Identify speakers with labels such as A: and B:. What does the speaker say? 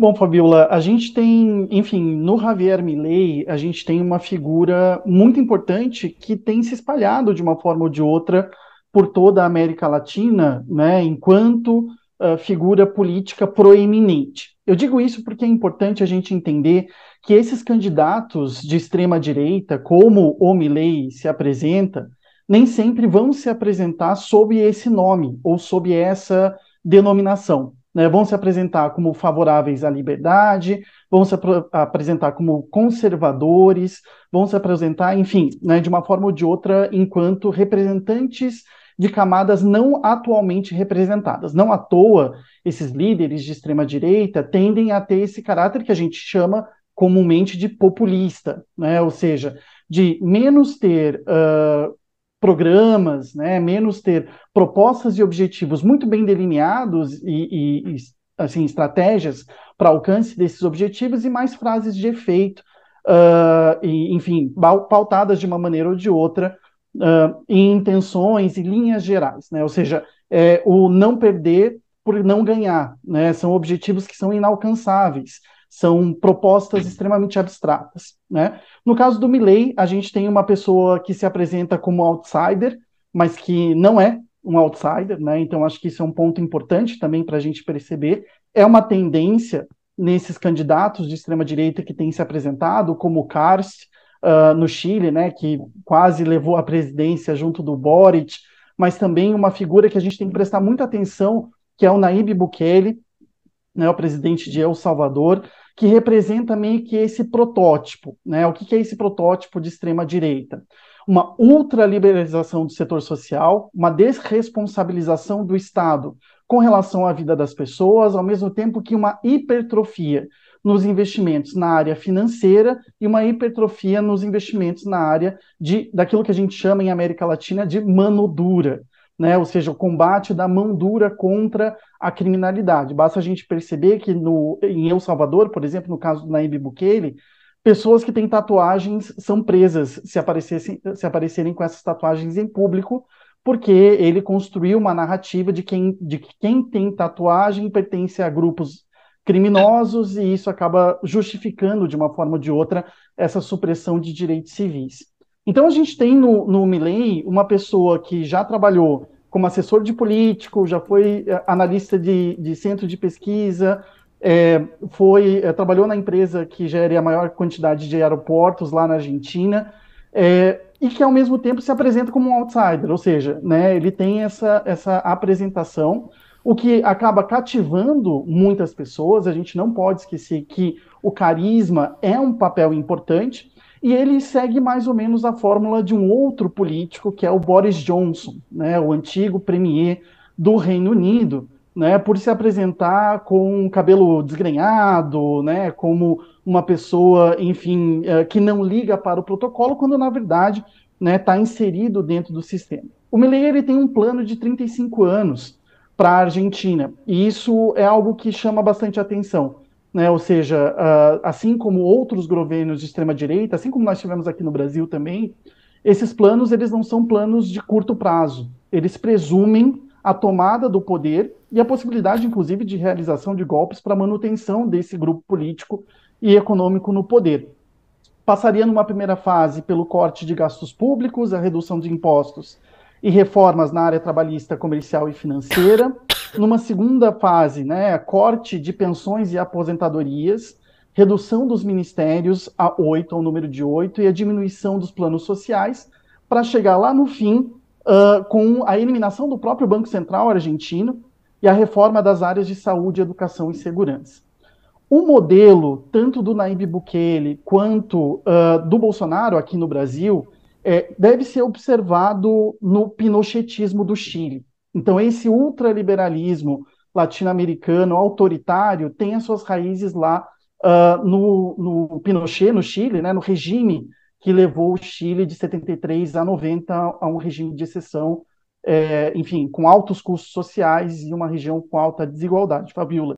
A: Bom, Fabiola, a gente tem, enfim, no Javier Milei, a gente tem uma figura muito importante que tem se espalhado de uma forma ou de outra por toda a América Latina, né, enquanto figura política proeminente. Eu digo isso porque é importante a gente entender que esses candidatos de extrema direita, como o Milei se apresenta, nem sempre vão se apresentar sob esse nome ou sob essa denominação, né? Vão se apresentar como favoráveis à liberdade, vão se apresentar como conservadores, vão se apresentar, enfim, né, de uma forma ou de outra, enquanto representantes de camadas não atualmente representadas. Não à toa, esses líderes de extrema-direita tendem a ter esse caráter que a gente chama comumente de populista, né? Ou seja, de menos ter programas, né, menos ter propostas e objetivos muito bem delineados e assim, estratégias para alcance desses objetivos e mais frases de efeito, e, enfim, pautadas de uma maneira ou de outra em intenções e linhas gerais, né? Ou seja, o não perder por não ganhar, né? São objetivos que são inalcançáveis, são propostas extremamente abstratas, né? No caso do Milei, a gente tem uma pessoa que se apresenta como outsider, mas que não é um outsider, né? Então acho que isso é um ponto importante também para a gente perceber. É uma tendência nesses candidatos de extrema direita que têm se apresentado, como o Karst, no Chile, né, que quase levou a presidência junto do Boric, mas também uma figura que a gente tem que prestar muita atenção, que é o Nayib Bukele, né, o presidente de El Salvador, que representa meio que esse protótipo, né? O que é esse protótipo de extrema direita? Uma ultraliberalização do setor social, uma desresponsabilização do Estado com relação à vida das pessoas, ao mesmo tempo que uma hipertrofia nos investimentos na área financeira e uma hipertrofia nos investimentos na área daquilo que a gente chama em América Latina de mano dura, né? Ou seja, o combate da mão dura contra a criminalidade. Basta a gente perceber que em El Salvador, por exemplo, no caso do Nayib Bukele, pessoas que têm tatuagens são presas se aparecerem com essas tatuagens em público, porque ele construiu uma narrativa de que quem tem tatuagem pertence a grupos criminosos e isso acaba justificando, de uma forma ou de outra, essa supressão de direitos civis. Então a gente tem no Milei uma pessoa que já trabalhou como assessor de político, já foi analista de centro de pesquisa, trabalhou na empresa que gera a maior quantidade de aeroportos lá na Argentina, e que ao mesmo tempo se apresenta como um outsider, ou seja, né, ele tem essa apresentação, o que acaba cativando muitas pessoas. A gente não pode esquecer que o carisma é um papel importante, e ele segue mais ou menos a fórmula de um outro político, que é o Boris Johnson, né, o antigo premier do Reino Unido, né, por se apresentar com cabelo desgrenhado, né, como uma pessoa, enfim, que não liga para o protocolo, quando na verdade está inserido dentro do sistema. O Milei ele tem um plano de 35 anos para a Argentina, e isso é algo que chama bastante atenção, né? Ou seja, assim como outros governos de extrema-direita, assim como nós tivemos aqui no Brasil também, esses planos eles não são planos de curto prazo. Eles presumem a tomada do poder e a possibilidade, inclusive, de realização de golpes para manutenção desse grupo político e econômico no poder. Passaria numa primeira fase pelo corte de gastos públicos, a redução de impostos e reformas na área trabalhista, comercial e financeira. Numa segunda fase, né, corte de pensões e aposentadorias, redução dos ministérios a 8, ao número de 8, e a diminuição dos planos sociais, para chegar lá no fim com a eliminação do próprio Banco Central argentino e a reforma das áreas de saúde, educação e segurança. O modelo, tanto do Nayib Bukele quanto do Bolsonaro aqui no Brasil, deve ser observado no pinochetismo do Chile. Então, esse ultraliberalismo latino-americano autoritário tem as suas raízes lá no Pinochet, no Chile, né, no regime que levou o Chile de 73 a 90 a um regime de exceção, enfim, com altos custos sociais e uma região com alta desigualdade. Fabiola.